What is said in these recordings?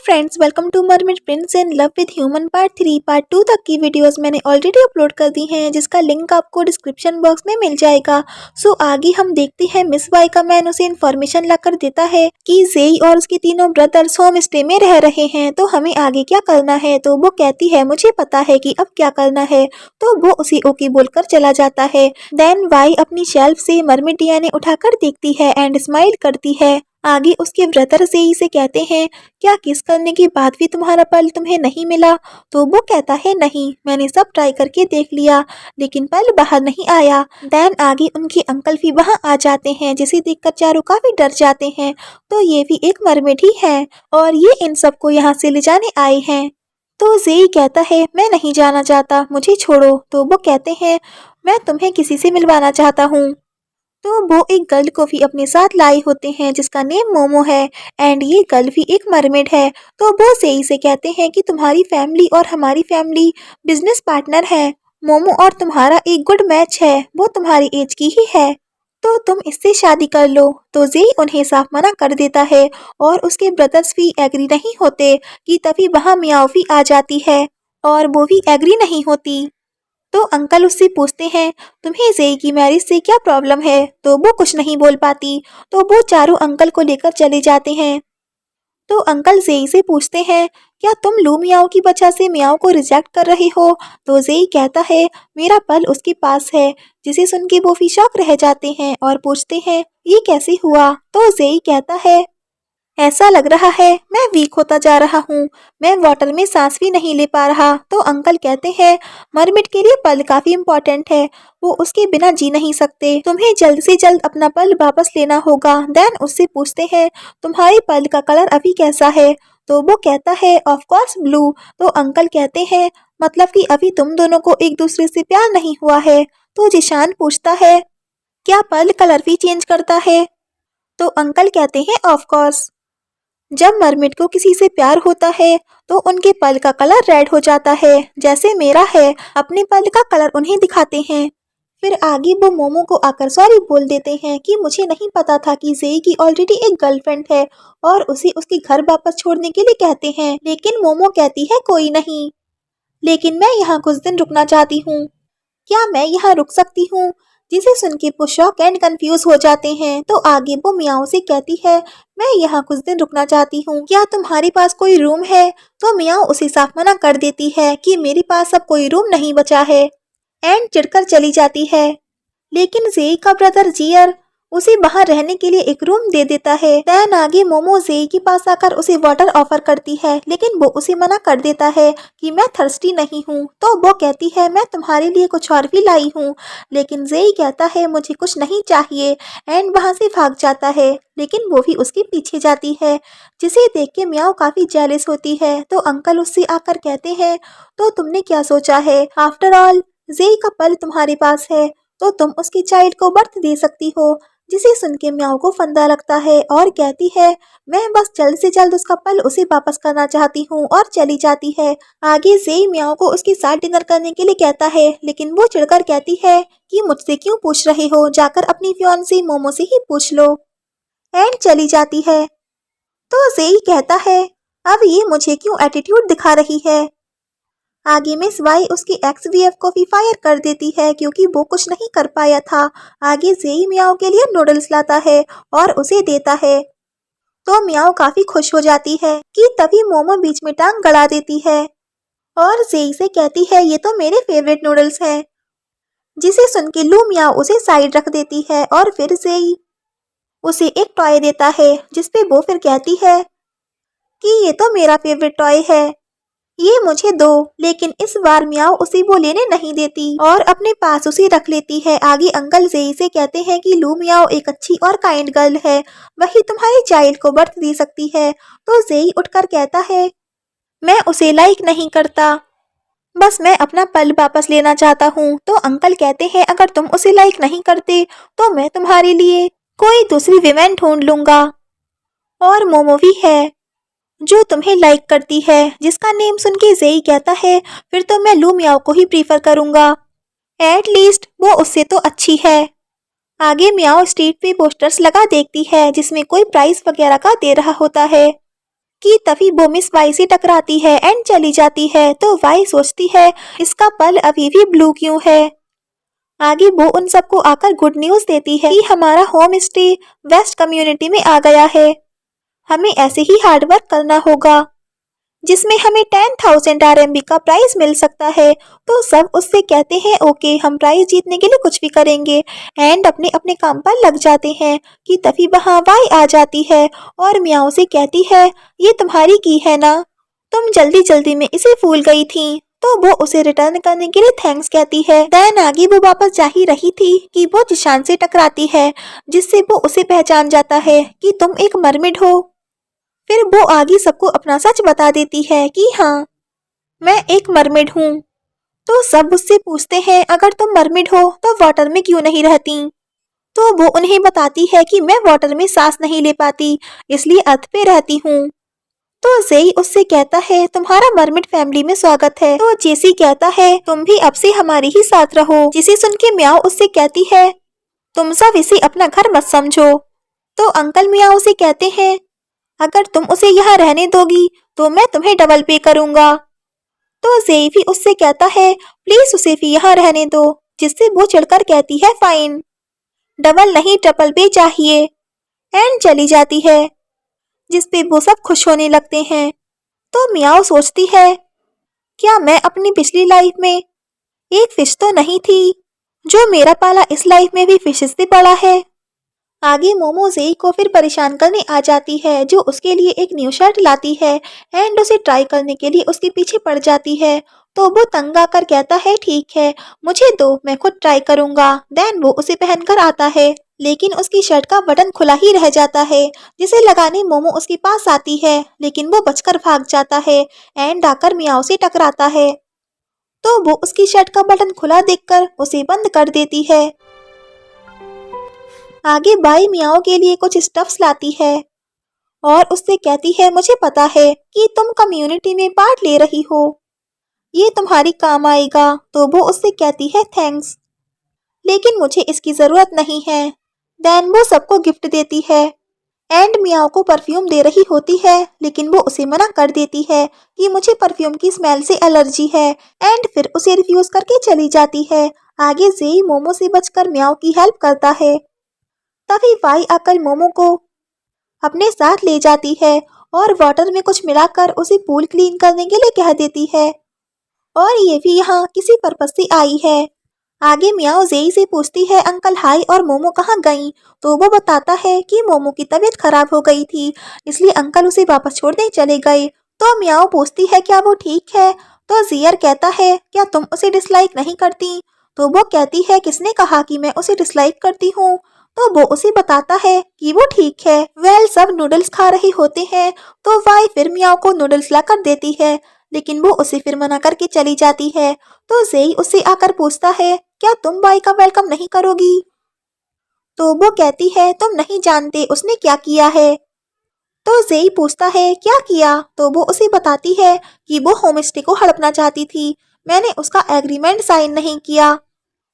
Friends, welcome to mermaid prince in love with human part 3 part 2 तक की videos मैंने already upload कर दी हैं, जिसका लिंक आपको डिस्क्रिप्शन बॉक्स में मिल जाएगा। सो आगे हम देखते हैं मिस वाई का मैन उसे इन्फॉर्मेशन लाकर देता है कि जेई और उसके तीनों ब्रदर्स होम स्टे में रह रहे हैं, तो हमें आगे क्या करना है। तो वो कहती है मुझे पता है कि अब क्या करना है, तो वो उसी ओके बोलकर चला जाता है। देन वाई अपनी शेल्फ से मरमेड डीएनए उठाकर देखती है एंड स्माइल करती है। आगे उसके ब्रदर जेई से कहते हैं क्या किस करने के बाद भी तुम्हारा पल तुम्हें नहीं मिला। तो वो कहता है नहीं, मैंने सब ट्राई करके देख लिया लेकिन पल बाहर नहीं आया। देन आगे उनके अंकल भी वहां आ जाते हैं, जिसे देखकर चारों काफी डर जाते हैं। तो ये भी एक मरमेड ही है और ये इन सबको यहाँ से ले जाने आए हैं। तो जेई कहता है मैं नहीं जाना चाहता, मुझे छोड़ो। तो वो कहते हैं मैं तुम्हें किसी से मिलवाना चाहता हूँ। तो वो एक गर्ल को भी अपने साथ लाए होते हैं जिसका नेम मोमो है एंड ये गर्ल भी एक मरमेड है। तो वो सेई से कहते हैं कि तुम्हारी फैमिली और हमारी फैमिली बिजनेस पार्टनर है। मोमो और तुम्हारा एक गुड मैच है, वो तुम्हारी एज की ही है, तो तुम इससे शादी कर लो। तो जेई उन्हें साफ मना कर देता है और उसके ब्रदर्स भी एग्री नहीं होते कि तभी वहाँ मियाओ भी आ जाती है और वो भी एग्री नहीं होती। तो अंकल उससे पूछते हैं तुम्हें जेई की मैरिज से क्या प्रॉब्लम है। तो वो कुछ नहीं बोल पाती। तो वो चारों अंकल को लेकर चले जाते हैं। तो अंकल जेई से पूछते हैं क्या तुम लू मियाओ की वजह से मियाओ को रिजेक्ट कर रहे हो। तो जेई कहता है मेरा पल उसके पास है, जिसे सुन के वो भी शॉक रह जाते हैं और पूछते हैं ये कैसे हुआ। तो जेई कहता है ऐसा लग रहा है मैं वीक होता जा रहा हूँ, मैं वाटर में सांस भी नहीं ले पा रहा। तो अंकल कहते हैं मरमिट के लिए पल काफी इम्पोर्टेंट है, वो उसके बिना जी नहीं सकते, तुम्हें जल्द से जल्द अपना पल वापस लेना होगा। देन उससे पूछते हैं तुम्हारी पल का कलर अभी कैसा है। तो वो कहता है ऑफ कोर्स ब्लू। तो अंकल कहते हैं मतलब कि अभी तुम दोनों को एक दूसरे से प्यार नहीं हुआ है। तो जिशान पूछता है क्या पल कलर भी चेंज करता है। तो अंकल कहते हैं ऑफ कोर्स, जब मरमिट को किसी से प्यार होता है तो उनके पल का कलर रेड हो जाता है, जैसे मेरा है, अपने पल का कलर उन्हें दिखाते हैं। फिर आगे वो मोमो को आकर सॉरी बोल देते हैं कि मुझे नहीं पता था कि जेई की ऑलरेडी एक गर्लफ्रेंड है और उसे उसके घर वापस छोड़ने के लिए कहते हैं। लेकिन मोमो कहती है कोई नहीं, लेकिन मैं यहाँ कुछ दिन रुकना चाहती हूँ, क्या मैं यहाँ रुक सकती हूँ। जिसे सुन के वो शॉक एंड कंफ्यूज हो जाते हैं। तो आगे वो मियाओ से कहती है मैं यहाँ कुछ दिन रुकना चाहती हूँ, क्या तुम्हारे पास कोई रूम है। तो मियाओ उसे साफ मना कर देती है कि मेरे पास अब कोई रूम नहीं बचा है एंड चिढ़कर चली जाती है। लेकिन जेई का ब्रदर जियर उसे वहां रहने के लिए एक रूम दे देता है। दैन आगे मोमो जेई के पास आकर उसे वाटर ऑफर करती है, लेकिन वो उसे मना कर देता है कि मैं थर्स्टी नहीं हूँ। तो वो कहती है मैं तुम्हारे लिए कुछ और भी लाई हूँ, लेकिन जेई कहता है मुझे कुछ नहीं चाहिए एंड वहां से भाग जाता है। लेकिन वो भी उसके पीछे जाती है, जिसे देख के मियाओ काफी जेलस होती है। तो अंकल उससे आकर कहते हैं तो तुमने क्या सोचा है, आफ्टर ऑल जेई का पल तुम्हारे पास है तो तुम उसकी चाइल्ड को बर्थ दे सकती हो। जिसे सुन के म्याओ को फंदा लगता है और कहती है मैं बस जल्द से जल्द उसका पल उसे वापस करना चाहती हूँ और चली जाती है। आगे जेई म्याओ को उसके साथ डिनर करने के लिए कहता है, लेकिन वो चिढ़कर कहती है कि मुझसे क्यों पूछ रहे हो, जाकर अपनी फियांसी मोमो से ही पूछ लो एंड चली जाती है। तो जेई कहता है अब ये मुझे क्यों एटीट्यूड दिखा रही है। आगे मिस वाई उसकी एक्स वीएफ को भी फायर कर देती है क्योंकि वो कुछ नहीं कर पाया था। आगे जेई मियाओ के लिए नूडल्स लाता है और उसे देता है। तो मियाओ काफी खुश हो जाती है कि तभी मोमो बीच में टांग गड़ा देती है और जेई से कहती है ये तो मेरे फेवरेट नूडल्स हैं। जिसे सुन के लू मियाओ उसे साइड रख देती है और फिर जेई उसे एक टॉय देता है, जिसपे वो फिर कहती है कि ये तो मेरा फेवरेट टॉय है, ये मुझे दो। लेकिन इस बार मियाओ उसे वो लेने नहीं देती और अपने पास उसे रख लेती है। आगे अंकल जेई से कहते हैं कि लू मियाओ एक अच्छी और काइंड गर्ल है, वही तुम्हारी चाइल्ड को बर्थ दे सकती है। तो जेई उठकर कहता है मैं उसे लाइक नहीं करता, बस मैं अपना पल वापस लेना चाहता हूँ। तो अंकल कहते हैं अगर तुम उसे लाइक नहीं करते तो मैं तुम्हारे लिए कोई दूसरी विमेन ढूंढ लूंगा और मोमो भी है जो तुम्हें लाइक करती है। जिसका नेम सुन के जेई कहता है फिर तो मैं लू मियाओ को ही प्रीफर करूंगा, एट लीस्ट वो उससे तो अच्छी है। आगे मियाओ स्ट्रीट पे पोस्टर्स लगा देखती है जिसमें कोई प्राइस वगैरह का दे रहा होता है। कि तभी वो मिस वाई से टकराती है एंड चली जाती है। तो वाई सोचती है इसका पल अभी भी ब्लू क्यों है। आगे वो उन सबको आकर गुड न्यूज देती है कि हमारा होम स्टे वेस्ट कम्युनिटी में आ गया है। हमें ऐसे ही हार्ड वर्क करना होगा जिसमें हमें 10,000 RMB का प्राइज मिल सकता है। तो सब उससे कहते हैं ओके, हम प्राइज जीतने के लिए कुछ भी करेंगे एंड अपने अपने काम पर लग जाते हैं। कि तभी वहाँ वाई आ जाती है और मियाओ से कहती है ये तुम्हारी की है ना, तुम जल्दी जल्दी में इसे भूल गई थी। तो वो उसे रिटर्न करने के लिए थैंक्स कहती है। देन आगे वो वापस जा ही रही थी कि वो जिशान से टकराती है जिससे वो उसे पहचान जाता है कि तुम एक मरमिड हो। फिर वो आगे सबको अपना सच बता देती है कि हाँ मैं एक मरमिड हूँ। तो सब उससे पूछते हैं अगर तुम मरमिड हो तो वाटर में क्यों नहीं रहती। तो वो उन्हें बताती है कि मैं वाटर में सांस नहीं ले पाती इसलिए अर्थ पे रहती हूँ। तो जेई उससे कहता है तुम्हारा मरमिड फैमिली में स्वागत है। तो जेसी कहता है तुम भी अब से हमारे ही साथ रहो। जिसे सुन के मियाओ उससे कहती है तुम सब इसे अपना घर मत समझो। तो अंकल मियाओ उसे कहते हैं अगर तुम उसे यहाँ रहने दोगी तो मैं तुम्हें डबल पे करूंगा। तो जेई भी उससे कहता है प्लीज उसे भी यहाँ रहने दो। जिससे वो चिढ़कर कहती है फाइन, डबल नहीं ट्रिपल पे चाहिए एंड चली जाती है। जिसपे वो सब खुश होने लगते हैं। तो मियाओ सोचती है क्या मैं अपनी पिछली लाइफ में एक फिश तो नहीं थी, जो मेरा पाला इस लाइफ में भी फिशेस से बड़ा है। आगे मोमो जेई को फिर परेशान करने आ जाती है जो उसके लिए एक न्यू शर्ट लाती है एंड उसे ट्राई करने के लिए उसके पीछे पड़ जाती है। तो वो तंग आकर कहता है ठीक है मुझे दो, मैं खुद ट्राई करूंगा। देन वो उसे पहनकर आता है लेकिन उसकी शर्ट का बटन खुला ही रह जाता है। जिसे लगाने मोमो उसके पास आती है लेकिन वो बचकर भाग जाता है एंड आकर मियाओ से टकराता है। तो वो उसकी शर्ट का बटन खुला देखकर उसे बंद कर देती है। आगे बाई मियाओ के लिए कुछ स्टफ्स लाती है और उससे कहती है मुझे पता है कि तुम कम्युनिटी में पार्ट ले रही हो, ये तुम्हारी काम आएगा। तो वो उससे कहती है थैंक्स, लेकिन मुझे इसकी जरूरत नहीं है। देन वो सबको गिफ्ट देती है एंड मियाओ को परफ्यूम दे रही होती है लेकिन वो उसे मना कर देती है कि मुझे परफ्यूम की स्मेल से एलर्जी है एंड फिर उसे रिफ्यूज करके चली जाती है। आगे जेई मोमो से बचकर मियाओ की हेल्प करता है। तभी वाई आकर मोमो को अपने साथ ले जाती है और वाटर में कुछ मिलाकर उसे पूल क्लीन करने के लिए कह देती है और ये भी यहाँ किसी पर्पस से आई है। आगे मियाओ जेई से पूछती है अंकल हाई और मोमो कहाँ गई। तो वो बताता है कि मोमो की तबीयत खराब हो गई थी इसलिए अंकल उसे वापस छोड़ने चले गए। तो मियाओ पूछती है क्या वो ठीक है। तो जियर कहता है क्या तुम उसे डिसलाइक नहीं करती। तो वो कहती है किसने कहा कि मैं उसे डिसलाइक करती हूँ। तो वो उसे बताता है कि वो ठीक है। वेल सब नूडल्स खा रहे होते हैं तो वाई फिर मियाओ को नूडल्स लाकर देती है लेकिन वो उसे फिर मना करके चली जाती है। तो जेई उससे आकर पूछता है क्या तुम वाई का वेलकम नहीं करोगी। तो वो कहती है तुम नहीं जानते उसने क्या किया है। तो जेई पूछता है क्या किया। तो वो उसे बताती है कि वो होमस्टे को हड़पना चाहती थी, मैंने उसका एग्रीमेंट साइन नहीं किया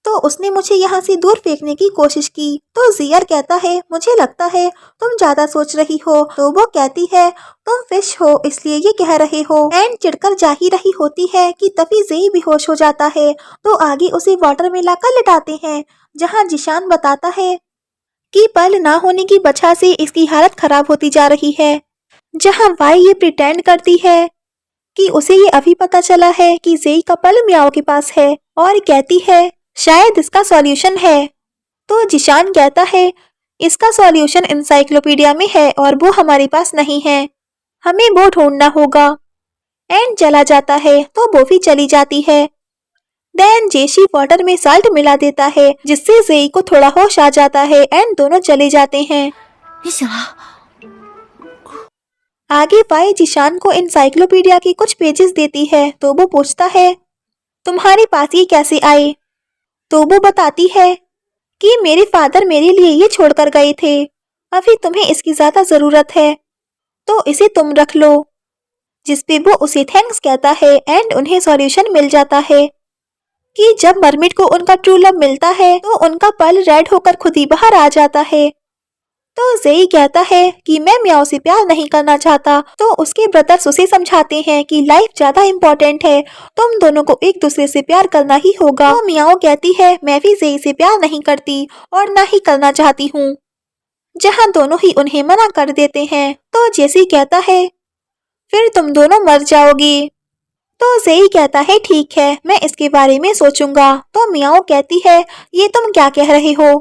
तो उसने मुझे यहाँ से दूर फेंकने की कोशिश की। तो जियर कहता है मुझे लगता है तुम ज्यादा सोच रही हो। तो वो कहती है तुम फिश हो इसलिए ये कह रहे हो एंड चिढ़कर जा ही रही होती है कि तभी जेई बेहोश हो जाता है। तो आगे उसे वाटर में लाकर लिटाते हैं जहाँ जिशान बताता है कि पल ना होने की वजह से इसकी हालत खराब होती जा रही है। जहाँ वाई ये प्रिटेंड करती है कि उसे ये अभी पता चला है कि जेई का पल मियाओ के पास है और कहती है शायद इसका सॉल्यूशन है। तो जिशान कहता है इसका सॉल्यूशन इंसाइक्लोपीडिया में है और वो हमारे पास नहीं है, हमें वो ढूंढना होगा एंड चला जाता है। तो वो भी चली जाती है। देन जेशी वाटर में साल्ट मिला देता है जिससे जेई को थोड़ा होश आ जाता है एंड दोनों चले जाते हैं। आगे वाई जिशान को इंसाइक्लोपीडिया के कुछ पेजेस देती है तो वो पूछता है तुम्हारे पास ये कैसे आए। तो वो बताती है कि मेरे फादर मेरे लिए ये छोड़कर गए थे, अभी तुम्हें इसकी ज्यादा जरूरत है तो इसे तुम रख लो। जिसपे वो उसे थैंक्स कहता है एंड उन्हें सॉल्यूशन मिल जाता है कि जब मरमिड को उनका ट्रू लव मिलता है तो उनका पल रेड होकर खुद ही बाहर आ जाता है। तो जेई कहता है कि मैं मियाओ से प्यार नहीं करना चाहता। तो उसके ब्रदर्स उसे समझाते हैं कि लाइफ ज्यादा इम्पोर्टेंट है, तुम दोनों को एक दूसरे से प्यार करना ही होगा। तो मियाओ कहती है मैं भी जेई से प्यार नहीं करती और ना ही करना चाहती हूँ, जहाँ दोनों ही उन्हें मना कर देते हैं। तो जेसी कहता है फिर तुम दोनों मर जाओगे। तो जेई कहता है ठीक है, मैं इसके बारे में सोचूंगा। तो मियाओ कहती है ये तुम क्या कह रहे हो।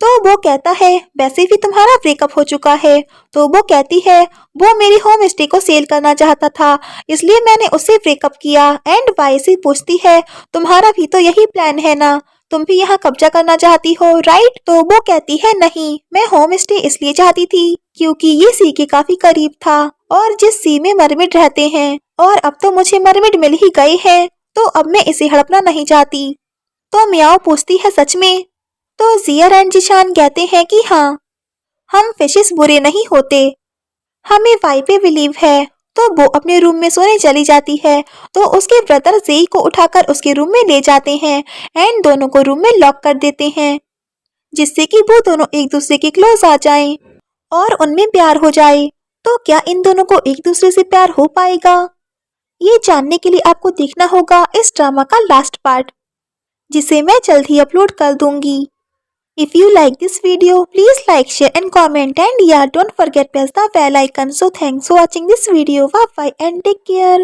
तो वो कहता है वैसे भी तुम्हारा ब्रेकअप हो चुका है। तो वो कहती है वो मेरी होम स्टे को सेल करना चाहता था, इसलिए मैंने उससे ब्रेकअप किया। एंड वाइसी पूछती है तुम्हारा भी तो यही प्लान है ना, तुम भी यहाँ कब्जा करना चाहती हो राइट। तो वो कहती है नहीं, मैं होम स्टे इसलिए चाहती थी क्योंकि ये सी के काफी करीब था और जिस सी में मरमिड रहते हैं, और अब तो मुझे मरमिड मिल ही गए हैं, तो अब मैं इसे हड़पना नहीं चाहती। तो मियाओ पूछती है सच में। तो जियर एंड जिशान कहते हैं कि हाँ, हम फिशेस बुरे नहीं होते, हमें वाई पे बिलीव है। तो वो अपने रूम में सोने चली जाती है। तो उसके ब्रदर जेई को उठाकर उसके रूम में ले जाते हैं एंड दोनों को रूम में लॉक कर देते हैं, जिससे कि वो दोनों एक दूसरे के क्लोज आ जाएं और उनमें प्यार हो जाए। तो क्या इन दोनों को एक दूसरे से प्यार हो पाएगा, ये जानने के लिए आपको देखना होगा इस ड्रामा का लास्ट पार्ट, जिसे मैं जल्द ही अपलोड कर दूंगी। If you like this video, please like, share and comment, and yeah, don't forget press the bell icon. So thanks for watching this video. Bye bye and take care.